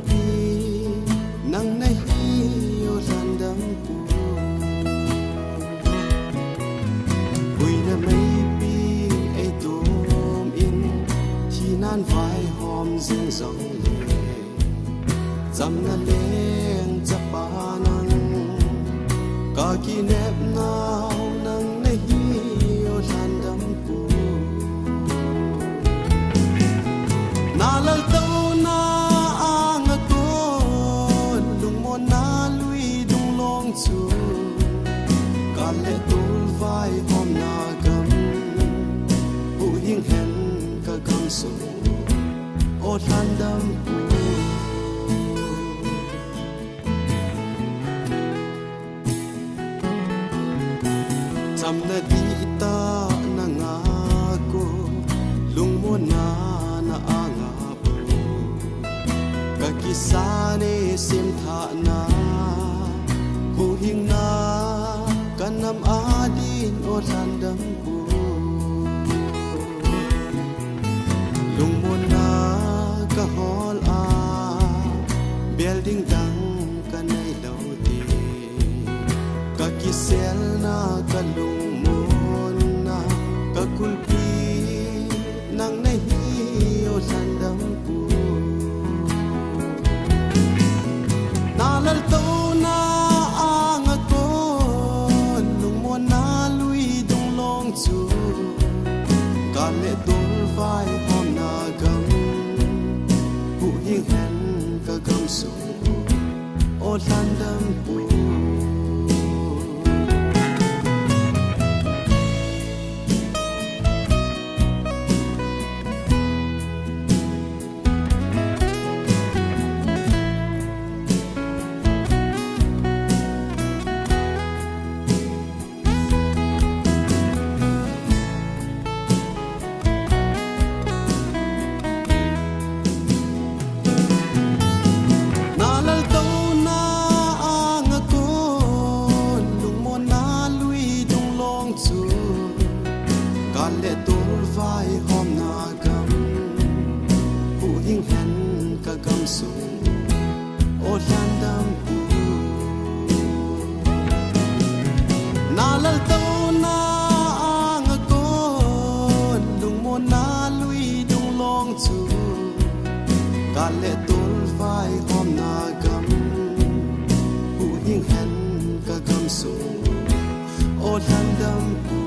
pi nang na hi o randam pu ui na mai pi ai tom in chi nan vai hom zing zong le zam na leng cha pa nang ka ki nep nao nang na hi o randam pu na lal to na ang ko lung mo na lui dung long chu ka le tul vai hom na gam pu hing hen ka gam su o randam pu Sam na di ita na nga ko lung mo na anga po kakisane sim tha na huhing na kanam adin o randam po lung mo na ka hol a building dang kanay daw ti kakisel na kalung na kakulpi nang nahi o randam pu nalal to na ang ako lung mo na lui dung long chu kale tul vai hom na gam pu hing hen ka gam su o randam pu le tul vai hom na gam pu hing hen ka gam su o randam pu na lal to na ang ko lung mo na lui dung long chu ka le tul vai hom na gam pu hing hen ka gam su o randam pu